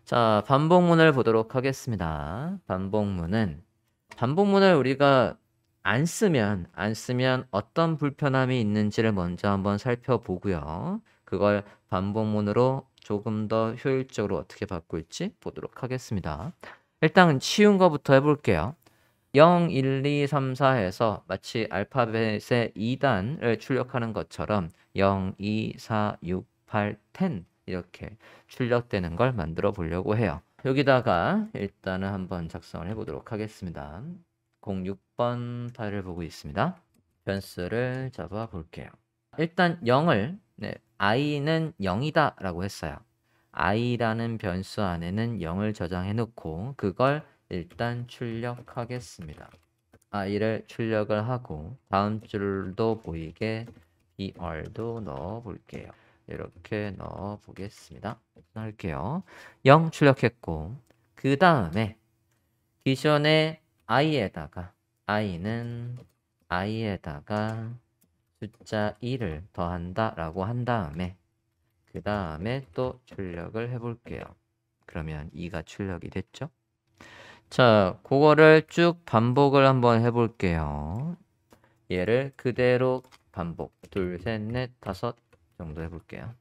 자, 반복문을 보도록 하겠습니다. 반복문을 우리가 안 쓰면 어떤 불편함이 있는지를 먼저 한번 살펴보고요. 그걸 반복문으로 조금 더 효율적으로 어떻게 바꿀지 보도록 하겠습니다. 일단 쉬운 거부터 해볼게요. 0, 1, 2, 3, 4 해서 마치 알파벳의 2단을 출력하는 것처럼 0, 2, 4, 6, 8, 10 이렇게 출력되는 걸 만들어 보려고 해요. 여기다가 일단은 한번 작성을 해보도록 하겠습니다. 06번 파일을 보고 있습니다. 변수를 잡아 볼게요. 일단 0을 i는 0이다 라고 했어요. i라는 변수 안에는 0을 저장해 놓고 그걸 일단 출력하겠습니다. i를 출력을 하고 다음 줄도 보이게 br도 넣어 볼게요. 이렇게 넣어 보겠습니다. 할게요. 0 출력했고 그 다음에 기존의 i에다가 숫자 1을 더한다 라고 한 다음에 그 다음에 또 출력을 해볼게요. 그러면 2가 출력이 됐죠? 자, 그거를 쭉 반복을 한번 해볼게요. 얘를 그대로 반복. 2, 3, 4, 5 정도 해볼게요.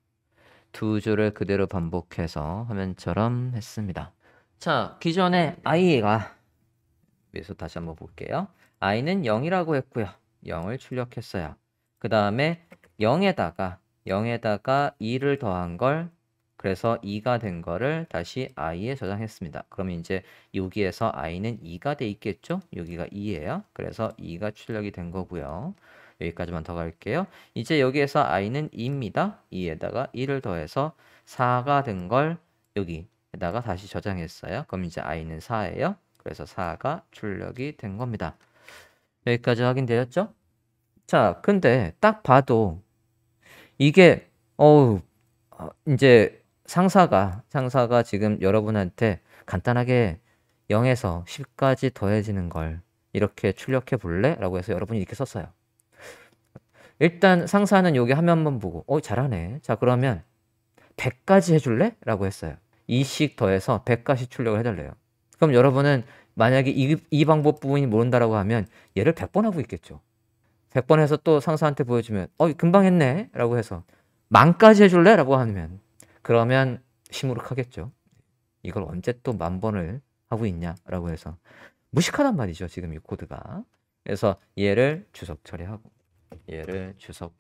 두 줄을 그대로 반복해서 화면처럼 했습니다. 자, 기존에 i가 그래서 다시 한번 볼게요. i는 0이라고 했고요. 0을 출력했어요. 그 다음에 0에다가 2를 더한 걸 그래서 2가 된 거를 다시 i에 저장했습니다. 그럼 이제 여기에서 i는 2가 돼 있겠죠? 여기가 2예요. 그래서 2가 출력이 된 거고요. 여기까지만 더 갈게요. 이제 여기에서 i는 2입니다. 2에다가 1을 더해서 4가 된 걸 여기에다가 다시 저장했어요. 그럼 이제 i는 4예요. 그래서 4가 출력이 된 겁니다. 여기까지 확인되었죠? 자, 근데 딱 봐도 이게 이제 상사가 지금 여러분한테 간단하게 0에서 10까지 더해지는 걸 이렇게 출력해 볼래? 라고 해서 여러분이 이렇게 썼어요. 일단 상사는 여기 화면만 보고 잘하네. 자, 그러면 100까지 해줄래? 라고 했어요. 2씩 더해서 100까지 출력을 해달래요. 그럼 여러분은 만약에 이 방법 부분이 모른다라고 하면 얘를 100번 하고 있겠죠. 100번 해서 또 상사한테 보여주면 금방 했네 라고 해서 10,000까지 해줄래? 라고 하면 그러면 시무룩하겠죠. 이걸 언제 또 10,000번을 하고 있냐 라고 해서 무식하단 말이죠. 지금 이 코드가. 그래서 얘를 주석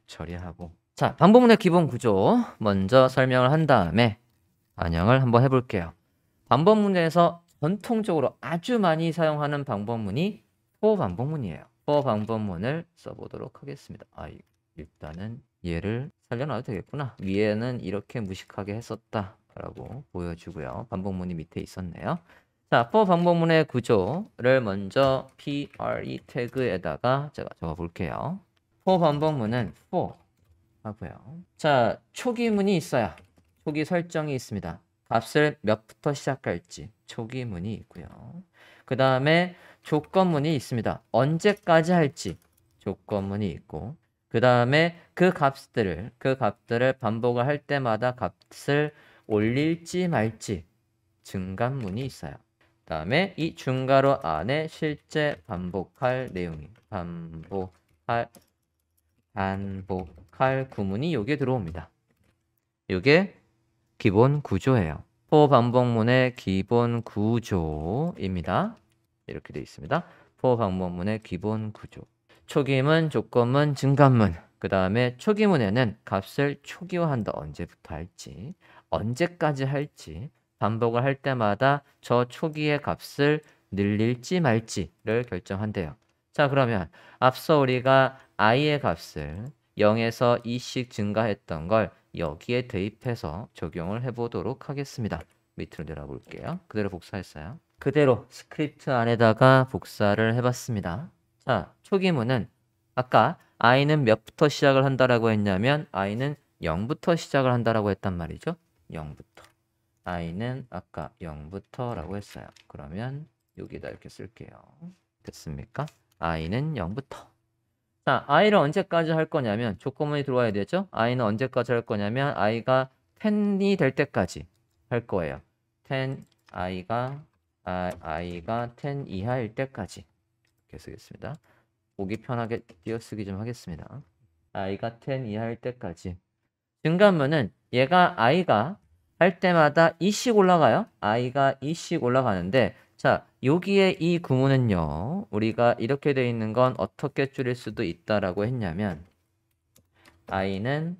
처리하고 자, 반복문의 기본 구조 먼저 설명을 한 다음에 반영을 한번 해볼게요. 반복문에서 전통적으로 아주 많이 사용하는 방법문이 for 반복문이에요. for 반복문을 써보도록 하겠습니다. 일단은 얘를 살려놔도 되겠구나. 위에는 이렇게 무식하게 했었다 라고 보여주고요. 반복문이 밑에 있었네요. 자, for 반복문의 구조를 먼저 pre 태그에다가 제가 적어볼게요. for 반복문은 for 하고요. 자, 초기문이 있어요. 초기 설정이 있습니다. 값을 몇부터 시작할지 초기문이 있고요. 그 다음에 조건문이 있습니다. 언제까지 할지 조건문이 있고 그 다음에 그 값들을 반복을 할 때마다 값을 올릴지 말지 증가문이 있어요. 그 다음에 이 중괄호 안에 실제 반복할 내용이 반복할 구문이 여기에 들어옵니다. 이게 기본 구조예요. for 반복문의 기본 구조입니다. 이렇게 되어 있습니다. for 반복문의 기본 구조. 초기문, 조건문, 증가문. 그 다음에 초기문에는 값을 초기화한다. 언제부터 할지, 언제까지 할지, 반복을 할 때마다 저 초기의 값을 늘릴지 말지를 결정한대요. 자, 그러면 앞서 우리가 i의 값을 0에서 2씩 증가했던 걸 여기에 대입해서 적용을 해보도록 하겠습니다. 밑으로 내려볼게요. 그대로 복사했어요. 그대로 스크립트 안에다가 복사를 해봤습니다. 자, 초기문은 아까 i는 몇부터 시작을 한다라고 했냐면 i는 0부터 시작을 한다라고 했단 말이죠. 0부터. i는 아까 0부터 라고 했어요. 그러면 여기다 이렇게 쓸게요. 됐습니까? i는 0부터. 자, i를 언제까지 할 거냐면 조건문이 들어와야 되죠. i는 언제까지 할 거냐면 i가 10이 될 때까지 할 거예요. i가 10 이하일 때까지 이렇게 쓰겠습니다. 보기 편하게 띄어쓰기 좀 하겠습니다. i가 10 이하일 때까지. 증가문은 얘가 i가 할 때마다 2씩 올라가요. i가 2씩 올라가는데 자, 여기에 이 구문은요. 우리가 이렇게 돼 있는 건 어떻게 줄일 수도 있다라고 했냐면 i는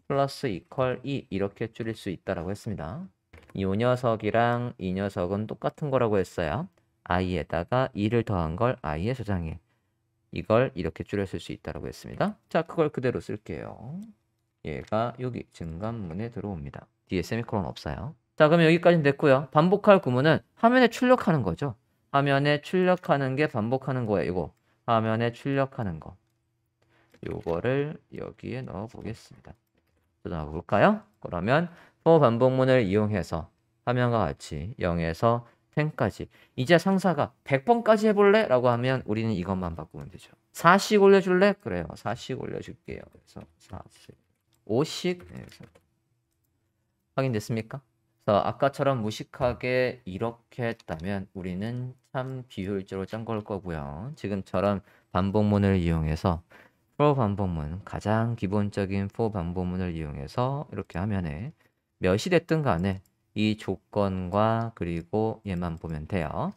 플러스 이퀄 2 이렇게 줄일 수 있다라고 했습니다. 이 녀석이랑 이 녀석은 똑같은 거라고 했어요. i에다가 2를 더한 걸 i에 저장해. 이걸 이렇게 줄였을 수 있다라고 했습니다. 자, 그걸 그대로 쓸게요. 얘가 여기 증감문에 들어옵니다. 뒤에 세미콜론 없어요. 자, 그럼 여기까지는 됐고요. 반복할 구문은 화면에 출력하는 거죠. 화면에 출력하는 게 반복하는 거예요. 이거 화면에 출력하는 거. 요거를 여기에 넣어 보겠습니다. 저장해 볼까요? 그러면 for 반복문을 이용해서 화면과 같이 0에서 10까지 이제 상사가 100번까지 해볼래? 라고 하면 우리는 이것만 바꾸면 되죠. 4씩 올려줄래? 그래요. 4씩 올려줄게요. 그래서 4씩 5씩 확인됐습니까? 그래서 아까처럼 무식하게 이렇게 했다면 우리는 참 비효율적으로 짠 걸 거고요. 지금처럼 반복문을 이용해서 for 반복문, 가장 기본적인 for 반복문을 이용해서 이렇게 하면은 몇이 됐든 간에 이 조건과 그리고 얘만 보면 돼요.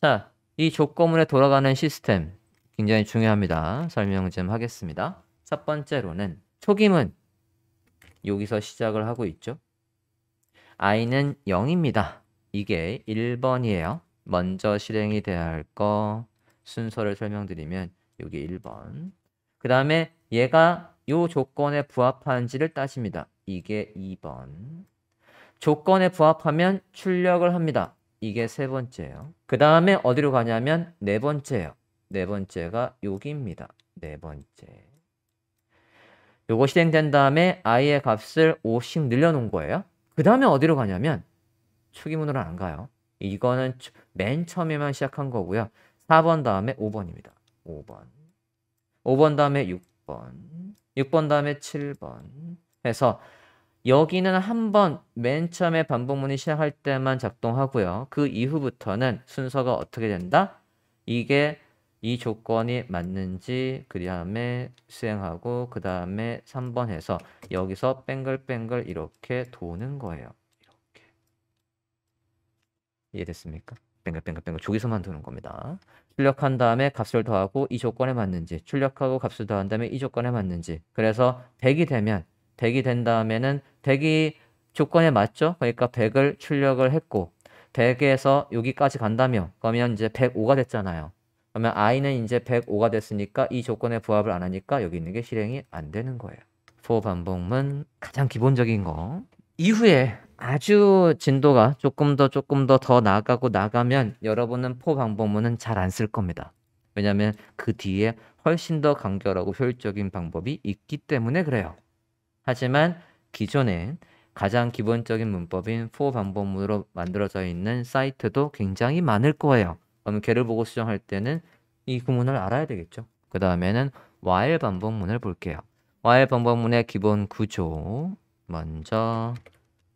자, 이 조건문에 돌아가는 시스템 굉장히 중요합니다. 설명 좀 하겠습니다. 첫 번째로는 초기문 여기서 시작을 하고 있죠. i는 0입니다. 이게 1번이에요. 먼저 실행이 돼야 할 거 순서를 설명드리면 여기 1번. 그 다음에 얘가 요 조건에 부합하는지를 따집니다. 이게 2번. 조건에 부합하면 출력을 합니다. 이게 세 번째예요. 그 다음에 어디로 가냐면 네 번째예요. 네 번째가 여기입니다. 네 번째. 요거 실행된 다음에 i의 값을 5씩 늘려놓은 거예요. 그 다음에 어디로 가냐면 초기문으로 안 가요. 이거는 맨 처음에만 시작한 거고요. 4번 다음에 5번입니다. 5번. 5번 다음에 6번. 6번 다음에 7번. 해서 여기는 한번 맨 처음에 반복문이 시작할 때만 작동하고요. 그 이후부터는 순서가 어떻게 된다? 이게 이 조건이 맞는지 그 다음에 수행하고 그 다음에 3번 해서 여기서 뱅글뱅글 이렇게 도는 거예요. 이렇게. 이해됐습니까? 뱅글뱅글뱅글 저기서만 도는 겁니다. 출력한 다음에 값을 더하고 이 조건에 맞는지 출력하고 값을 더한 다음에 이 조건에 맞는지 그래서 100이 되면 100이 된 다음에는 100이 조건에 맞죠? 그러니까 100을 출력을 했고 100에서 여기까지 간다며 그러면 이제 105가 됐잖아요. 그러면 i는 이제 105가 됐으니까 이 조건에 부합을 안 하니까 여기 있는 게 실행이 안 되는 거예요. for 반복문 가장 기본적인 거. 이후에 아주 진도가 조금 더 나가고 나가면 여러분은 for 반복문은 잘 안 쓸 겁니다. 왜냐하면 그 뒤에 훨씬 더 간결하고 효율적인 방법이 있기 때문에 그래요. 하지만 기존엔 가장 기본적인 문법인 for 반복문으로 만들어져 있는 사이트도 굉장히 많을 거예요. 그럼 걔를 보고 수정할 때는 이 구문을 알아야 되겠죠. 그 다음에는 while 반복문을 볼게요. while 반복문의 기본 구조 먼저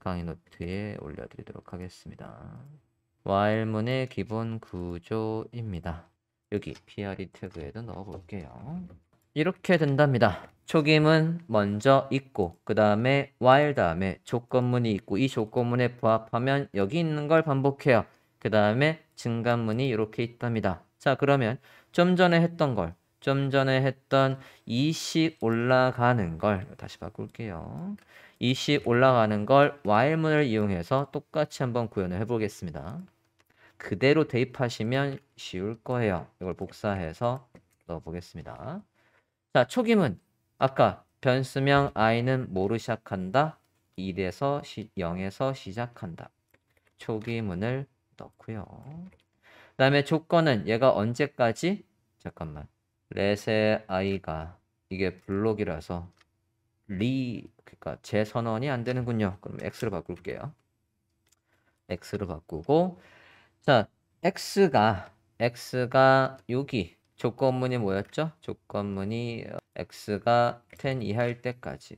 강의 노트에 올려드리도록 하겠습니다. while문의 기본 구조입니다. 여기 PRE 태그에도 넣어볼게요. 이렇게 된답니다. 초기문 먼저 있고 그 다음에 while 다음에 조건문이 있고 이 조건문에 부합하면 여기 있는 걸 반복해요. 그 다음에 증가문이 이렇게 있답니다. 자, 그러면 좀 전에 했던 걸 좀 전에 했던 2씩 올라가는 걸 다시 바꿀게요. 2씩 올라가는 걸 while문을 이용해서 똑같이 한번 구현을 해보겠습니다. 그대로 대입하시면 쉬울 거예요. 이걸 복사해서 넣어보겠습니다. 자, 초기문. 아까 변수명 i는 뭐로 시작한다? 1에서 0에서 시작한다. 초기문을 넣고요. 그 다음에 조건은 얘가 언제까지? 잠깐만. let의 i가 이게 블록이라서 그러니까 재선언이 안 되는군요. 그럼 x로 바꿀게요. x로 바꾸고 자, x가 여기 조건문이 뭐였죠? 조건문이 x가 10 이하일 때까지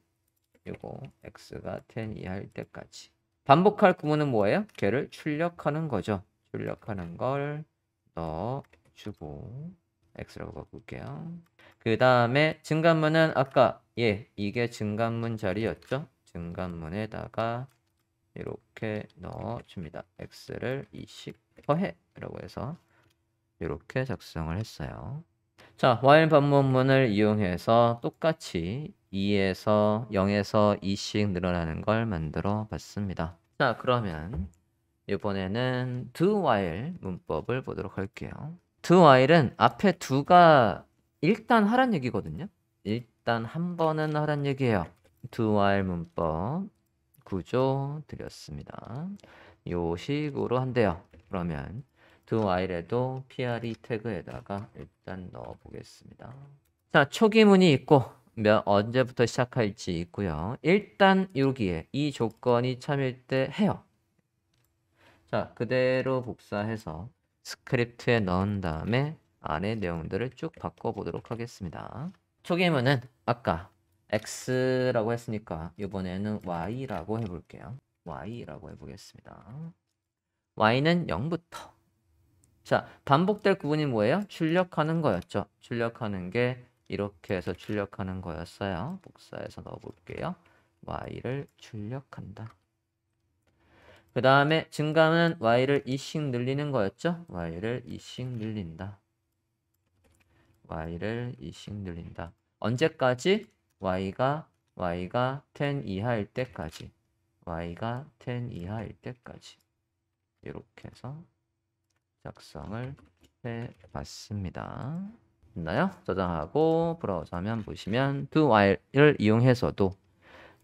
요거 x가 10 이하일 때까지 반복할 구문은 뭐예요? 걔를 출력하는 거죠. 출력하는 걸 넣어주고 x라고 바꿀게요. 그 다음에 증간문은 아까 이게 증간문 자리였죠. 증간문에다가 이렇게 넣어줍니다. x를 20 더해 라고 해서 이렇게 작성을 했어요. 자, while 반복문을 이용해서 똑같이 2에서 0에서 2씩 늘어나는 걸 만들어 봤습니다. 자, 그러면 이번에는 do while 문법을 보도록 할게요. do while은 앞에 do가 일단 하란 얘기거든요. 일단 한 번은 하란 얘기예요. do while 문법 구조 드렸습니다. 요 식으로 한대요. 그러면 do while에도 PRE 태그에다가 일단 넣어 보겠습니다. 자, 초기문이 있고 언제부터 시작할지 있고요. 일단 여기에 이 조건이 참일 때 해요. 자, 그대로 복사해서 스크립트에 넣은 다음에 안에 내용들을 쭉 바꿔보도록 하겠습니다. 초기문은 아까 x라고 했으니까 이번에는 y라고 해볼게요. y라고 해보겠습니다. y는 0부터. 자, 반복될 구문이 뭐예요? 출력하는 거였죠. 출력하는 게 이렇게 해서 출력하는 거였어요. 복사해서 넣어볼게요. y를 출력한다. 그 다음에 증가는 y를 2씩 늘리는 거였죠. y를 2씩 늘린다. y를 2씩 늘린다. 언제까지? y가 10 이하일 때까지. y가 10 이하일 때까지. 이렇게 해서 작성을 해봤습니다. 됐나요? 저장하고 브라우저 화면 보시면 do while을 이용해서도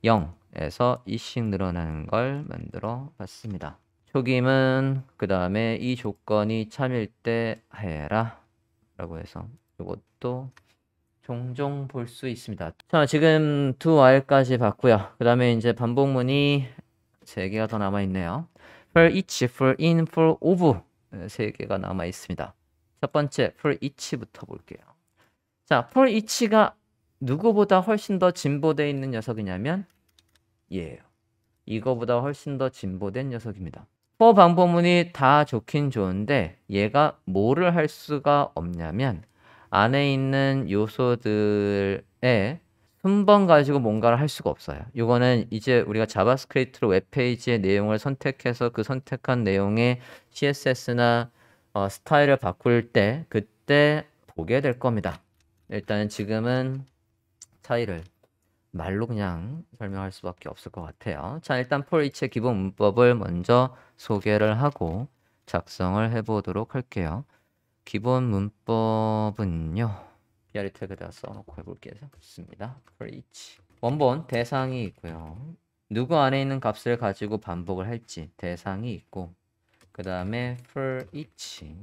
0에서 2씩 늘어나는 걸 만들어 봤습니다. 초기문 그 다음에 이 조건이 참일 때 해라 라고 해서 이것도 종종 볼 수 있습니다. 자, 지금 do while까지 봤고요. 그 다음에 이제 반복문이 3개가 더 남아있네요. for each, for in, for of 3개가 남아 있습니다. 첫 번째 for each부터 볼게요. 자, for each가 누구보다 훨씬 더 진보되어 있는 녀석이냐면 얘예요. 이거보다 훨씬 더 진보된 녀석입니다. for 반복문이 다 좋긴 좋은데 얘가 뭐를 할 수가 없냐면 안에 있는 요소들의 순번 가지고 뭔가를 할 수가 없어요. 이거는 이제 우리가 자바스크립트로 웹페이지의 내용을 선택해서 그 선택한 내용의 CSS나 스타일을 바꿀 때 그때 보게 될 겁니다. 일단 지금은 차이를 말로 그냥 설명할 수밖에 없을 것 같아요. 자, 일단 for each의 기본 문법을 먼저 소개를 하고 작성을 해보도록 할게요. 기본 문법은요. PRE 태그에다 써놓고 해볼게요. 좋습니다. for each. 원본 대상이 있고요. 누구 안에 있는 값을 가지고 반복을 할지 대상이 있고 그 다음에 for each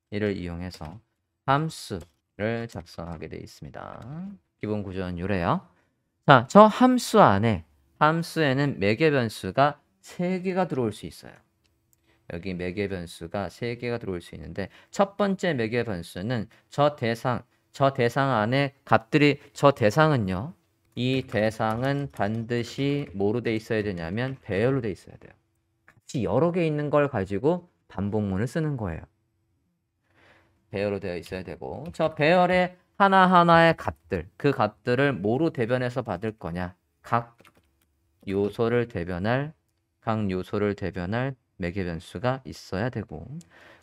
이를 이용해서 함수를 작성하게 되어 있습니다. 기본 구조는 이래요. 자, 저 함수에는 매개 변수가 3개가 들어올 수 있어요. 여기 매개 변수가 3개가 들어올 수 있는데 첫 번째 매개 변수는 저 대상 안에 값들이 저 대상은요. 이 대상은 반드시 뭐로 돼 있어야 되냐면 배열로 돼 있어야 돼요. 같이 여러 개 있는 걸 가지고 반복문을 쓰는 거예요. 배열로 되어 있어야 되고 저 배열의 하나하나의 값들 그 값들을 뭐로 대변해서 받을 거냐 각 요소를 대변할 매개 변수가 있어야 되고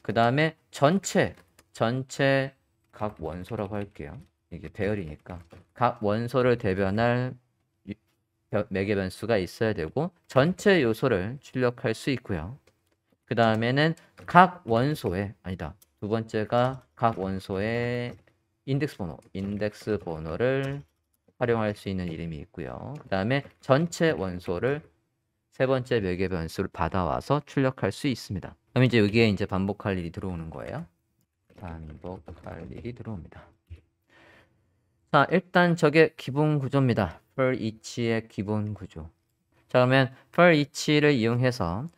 그 다음에 전체 각 원소라고 할게요. 이게 배열이니까 각 원소를 대변할 매개 변수가 있어야 되고 전체 요소를 출력할 수 있고요. 그 다음에는 각 원소의 두 번째가 각 원소의 인덱스 번호를 활용할 수 있는 이름이 있고요. 그 다음에 전체 원소를 세 번째 매개 변수를 받아와서 출력할 수 있습니다. 그럼 이제 여기에 이제 반복할 일이 들어오는 거예요. 반복할 일이 들어옵니다. 자, 일단 저게 기본 구조입니다. for each의 기본 구조. 자, 그러면 for each를 이용해서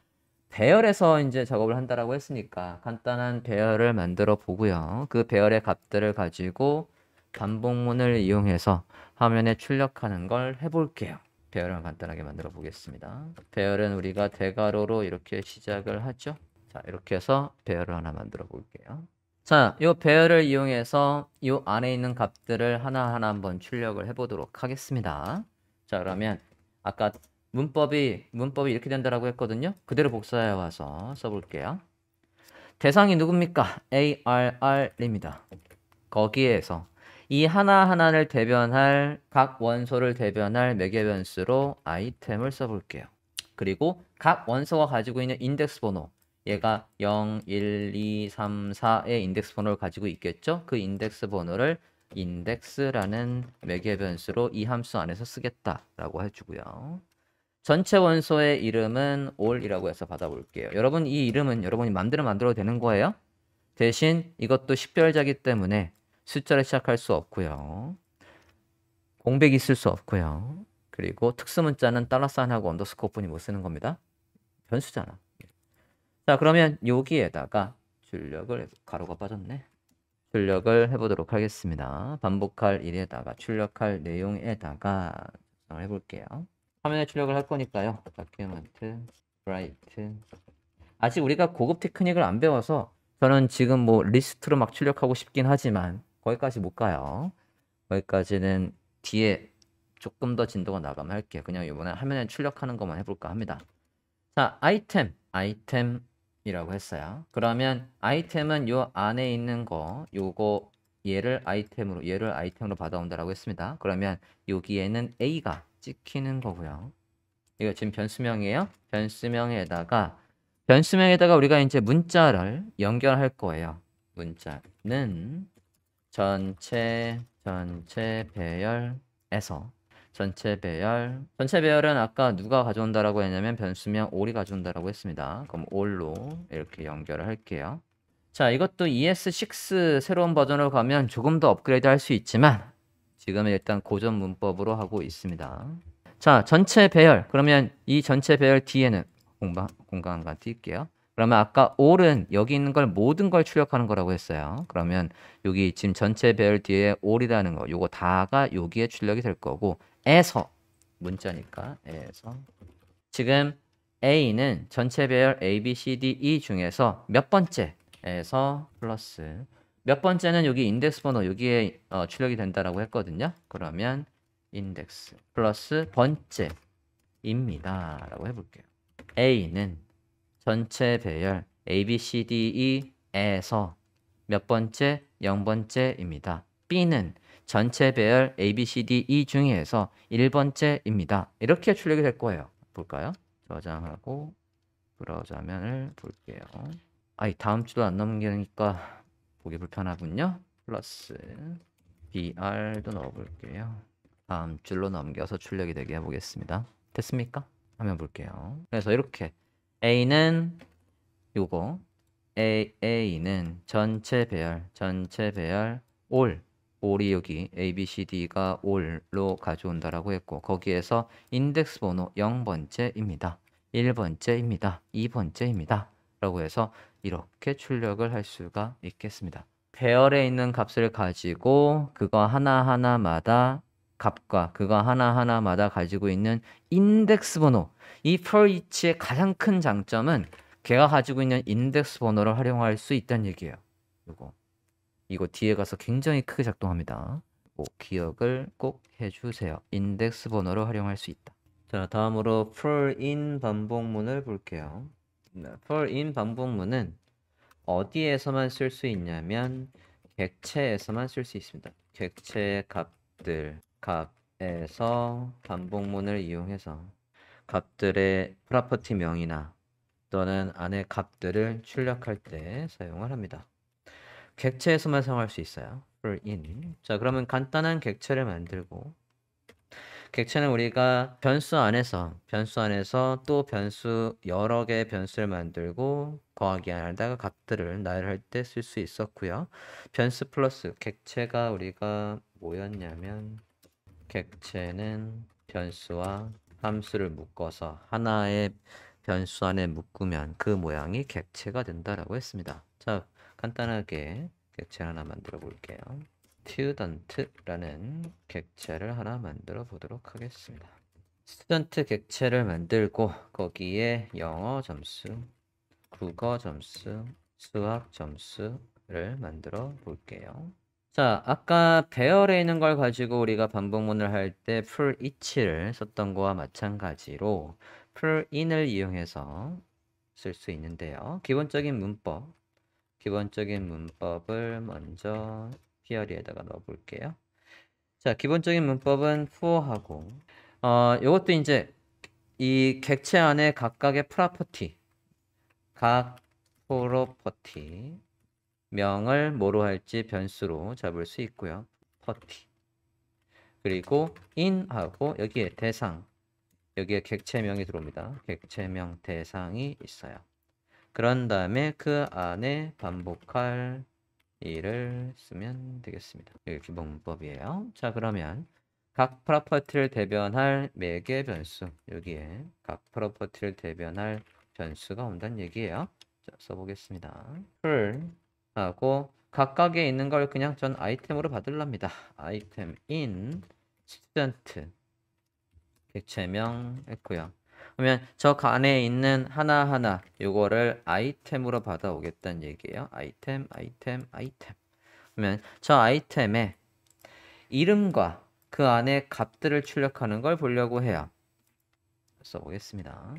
배열에서 이제 작업을 한다라고 했으니까 간단한 배열을 만들어 보고요. 그 배열의 값들을 가지고 반복문을 이용해서 화면에 출력하는 걸 해볼게요. 배열을 간단하게 만들어 보겠습니다. 배열은 우리가 대괄호로 이렇게 시작을 하죠. 자, 이렇게 해서 배열을 하나 만들어 볼게요. 자, 이 배열을 이용해서 이 안에 있는 값들을 하나하나 한번 출력을 해보도록 하겠습니다. 자, 그러면 아까 문법이 이렇게 된다라고 했거든요. 그대로 복사해 와서 써볼게요. 대상이 누굽니까? ARR입니다. 거기에서 이 하나하나를 대변할 각 원소를 대변할 매개변수로 아이템을 써볼게요. 그리고 각 원소가 가지고 있는 인덱스 번호, 얘가 0, 1, 2, 3, 4의 인덱스 번호를 가지고 있겠죠? 그 인덱스 번호를 인덱스라는 매개변수로 이 함수 안에서 쓰겠다라고 해주고요. 전체 원소의 이름은 all이라고 해서 받아볼게요. 여러분, 이 이름은 여러분이 마음대로 만들어도 되는 거예요. 대신 이것도 식별자이기 때문에 숫자를 시작할 수 없고요. 공백이 있을 수 없고요. 그리고 특수문자는 $사인하고 언더스코어뿐이 못 쓰는 겁니다. 변수잖아. 자, 그러면 여기에다가 출력을, 가로가 빠졌네. 출력을 해보도록 하겠습니다. 반복할 일에다가 출력할 내용에다가 해볼게요. 화면에 출력을 할 거니까요. 다큐멘트, 라이트. 아직 우리가 고급 테크닉을 안 배워서 저는 지금 뭐 리스트로 막 출력하고 싶긴 하지만 거기까지 못 가요. 거기까지는 뒤에 조금 더 진도가 나가면 할게요. 그냥 이번에 화면에 출력하는 것만 해볼까 합니다. 자, 아이템이라고 했어요. 그러면 아이템은 요 안에 있는 거, 요거 얘를 아이템으로 받아온다라고 했습니다. 그러면 여기에는 A가 찍히는 거고요. 이거 지금 변수명이에요. 변수명에다가 우리가 이제 문자를 연결할 거예요. 문자는 전체 배열에서 전체 배열은 아까 누가 가져온다라고 했냐면 변수명 all이 가져온다라고 했습니다. 그럼 all로 이렇게 연결을 할게요. 자, 이것도 ES6 새로운 버전으로 가면 조금 더 업그레이드 할 수 있지만 지금은 일단 고전 문법으로 하고 있습니다. 자, 전체 배열. 그러면 이 전체 배열 뒤에는 공간 띄울게요. 그러면 아까 all은 여기 있는 걸 모든 걸 출력하는 거라고 했어요. 그러면 여기 지금 전체 배열 뒤에 all이라는 거, 요거 다가 여기에 출력이 될 거고, 에서 문자니까 에서 지금 A는 전체 배열 A, B, C, D, E 중에서 몇 번째에서 플러스 몇 번째는 여기 인덱스 번호 여기에 출력이 된다라고 했거든요. 그러면 인덱스 플러스 번째입니다 라고 해볼게요. A는 전체 배열 A, B, C, D, E에서 몇 번째? 0번째입니다. B는 전체 배열 A, B, C, D, E 중에서 1번째입니다. 이렇게 출력이 될 거예요. 볼까요? 저장하고 브라우저 화면을 볼게요. 다음 주도 안 넘기니까 보기 불편하군요. 플러스 BR도 넣어볼게요. 다음 줄로 넘겨서 출력이 되게 해보겠습니다. 됐습니까? 화면 볼게요. 그래서 이렇게 A는 요거 A는 전체 배열 all이 여기 A, B, C, D가 all로 가져온다라고 했고 거기에서 인덱스 번호 0번째입니다. 1번째입니다. 2번째입니다. 라고 해서 이렇게 출력을 할 수가 있겠습니다. 배열에 있는 값을 가지고 그거 하나하나마다 값과 그거 하나하나마다 가지고 있는 인덱스 번호 이 for each의 가장 큰 장점은 걔가 가지고 있는 인덱스 번호를 활용할 수 있다는 얘기예요. 이거 뒤에 가서 굉장히 크게 작동합니다. 기억을 꼭 해주세요. 인덱스 번호를 활용할 수 있다. 자, 다음으로 for in 반복문을 볼게요. for in 반복문은 어디에서만 쓸 수 있냐면 객체에서만 쓸 수 있습니다. 객체 값에서 반복문을 이용해서 값들의 프로퍼티 명이나 또는 안에 값들을 출력할 때 사용을 합니다. 객체에서만 사용할 수 있어요. for in. 자, 그러면 간단한 객체를 만들고 객체는 우리가 변수 안에서 또 변수 여러 개의 변수를 만들고 더하기 안에다가 값들을 나열할 때 쓸 수 있었고요. 변수 플러스 객체가 우리가 뭐였냐면 객체는 변수와 함수를 묶어서 하나의 변수 안에 묶으면 그 모양이 객체가 된다라고 했습니다. 자, 간단하게 객체 하나 만들어 볼게요. student라는 객체를 하나 만들어 보도록 하겠습니다. 스튜던트 객체를 만들고 거기에 영어 점수, 국어 점수, 수학 점수를 만들어 볼게요. 자, 아까 배열에 있는 걸 가지고 우리가 반복문을 할 때 풀 each를 썼던 거와 마찬가지로 풀 in을 이용해서 쓸 수 있는데요. 기본적인 문법을 먼저 히어리에다가 넣어 볼게요. 자, 기본적인 문법은 for하고 요것도 이제 이 객체 안에 각각의 프로퍼티, 각 프로퍼티 명을 뭐로 할지 변수로 잡을 수 있고요. 퍼티. 그리고 in하고 여기에 대상, 여기에 객체명이 들어옵니다. 객체명 대상이 있어요. 그런 다음에 그 안에 반복할 일을 쓰면 되겠습니다. 이게 기본 문법이에요. 자, 그러면 각 프로퍼티를 대변할 매개 변수, 여기에 각 프로퍼티를 대변할 변수가 온다는 얘기예요. 자, 써보겠습니다. 풀 하고 각각에 있는 걸 그냥 전 아이템으로 받으랍니다. 아이템 in student 객체명 했고요. 그러면 저 안에 있는 하나하나 요거를 아이템으로 받아오겠다는 얘기예요. 아이템. 그러면 저 아이템의 이름과 그 안에 값들을 출력하는 걸 보려고 해요. 써보겠습니다.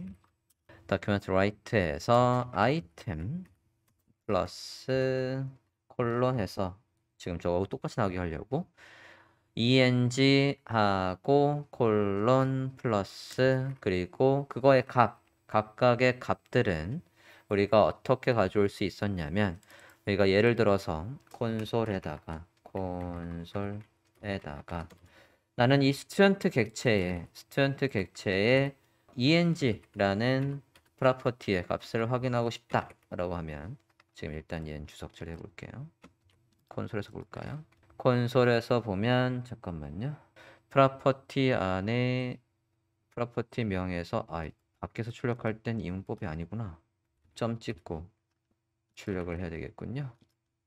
다큐멘트 라이트에서 아이템 플러스 콜론 해서 지금 저거 똑같이 나오게 하려고 eng 하고 콜론 플러스 그리고 그거의 각각의 값들은 우리가 어떻게 가져올 수 있었냐면 우리가 예를 들어서 콘솔에다가 나는 이 스튜던트 객체의 eng라는 프로퍼티의 값을 확인하고 싶다라고 하면 지금 일단 얘는 주석 처리해 볼게요. 콘솔에서 볼까요? 콘솔에서 보면 잠깐만요. 프로퍼티 안에 프로퍼티 명에서 밖에서 출력할 땐 이 문법이 아니구나. 점 찍고 출력을 해야 되겠군요.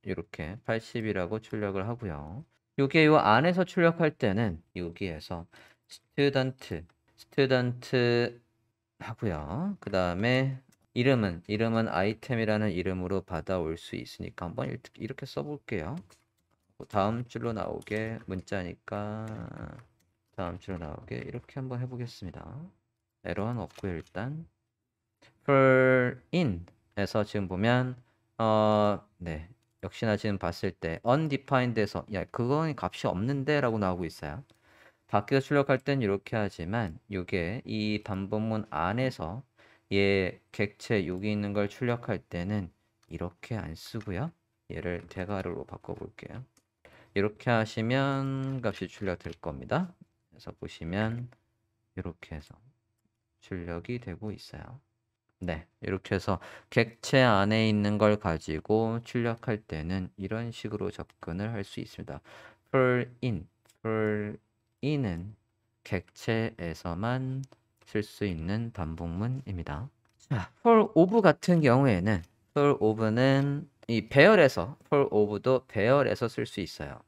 이렇게 80이라고 출력을 하고요. 요게 요 안에서 출력할 때는 여기에서 스튜던트 하고요. 그 다음에 이름은 아이템이라는 이름으로 받아올 수 있으니까 한번 이렇게 써볼게요. 다음 줄로 나오게 문자니까 다음 줄로 나오게 이렇게 한번 해보겠습니다. 에러는 없고요. 일단 for in에서 지금 보면 네 역시나 지금 봤을 때 undefined에서 야 그건 값이 없는데 라고 나오고 있어요. 밖에서 출력할 땐 이렇게 하지만 이게 이 반복문 안에서 얘 객체 여기 있는 걸 출력할 때는 이렇게 안 쓰고요. 얘를 대괄호로 바꿔볼게요. 이렇게 하시면 값이 출력될 겁니다. 그래서 보시면 이렇게 해서 출력이 되고 있어요. 네, 이렇게 해서 객체 안에 있는 걸 가지고 출력할 때는 이런 식으로 접근을 할 수 있습니다. for in은 객체에서만 쓸 수 있는 반복문입니다. 자, for of 같은 경우에는 for of는 이 배열에서 for of도 배열에서 쓸 수 있어요.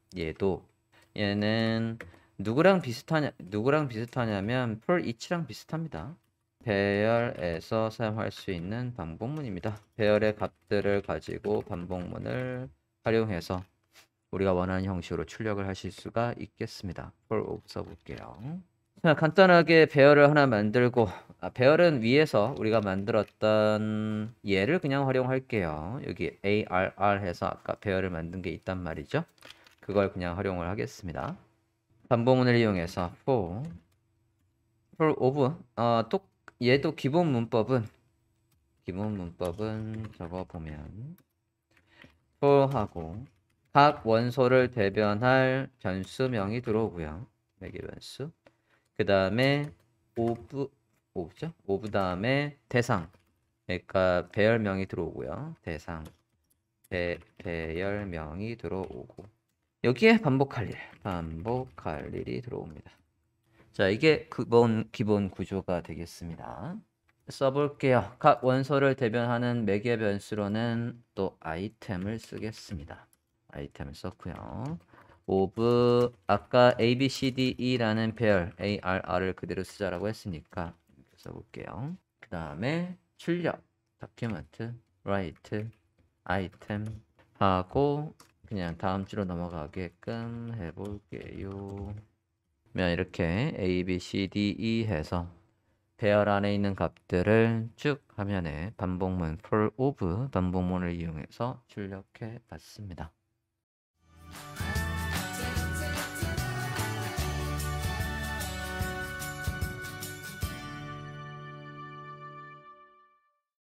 얘는 누구랑 비슷하냐면 for each랑 비슷합니다. 배열에서 사용할 수 있는 반복문입니다. 배열의 값들을 가지고 반복문을 활용해서 우리가 원하는 형식으로 출력을 하실 수가 있겠습니다. for of 써볼게요. 자, 간단하게 배열을 하나 만들고 배열은 위에서 우리가 만들었던 얘를 그냥 활용할게요. 여기 ARR 해서 아까 배열을 만든 게 있단 말이죠. 그걸 그냥 활용을 하겠습니다. 반복문을 이용해서 for of 얘도 기본 문법은 적어 보면 for하고 각 원소를 대변할 변수명이 들어오고요. 매개 변수. 그 다음에 of 다음에 대상. 그러니까 배열명이 들어오고요. 대상. 배열명이 들어오고 여기에 반복할 일이 들어옵니다. 자, 이게 기본 구조가 되겠습니다. 써볼게요. 각 원소를 대변하는 매개 변수로는 또 아이템을 쓰겠습니다. 아이템을 썼고요. of 아까 A, B, C, D, E라는 배열 ARR을 그대로 쓰자라고 했으니까 이렇게 써볼게요. 그 다음에 출력 document, write, item 하고 그냥 다음 주로 넘어가게끔 해볼게요. 그러면 이렇게 A, B, C, D, E 해서 배열 안에 있는 값들을 쭉 화면에 반복문 for of 반복문을 이용해서 출력해 봤습니다.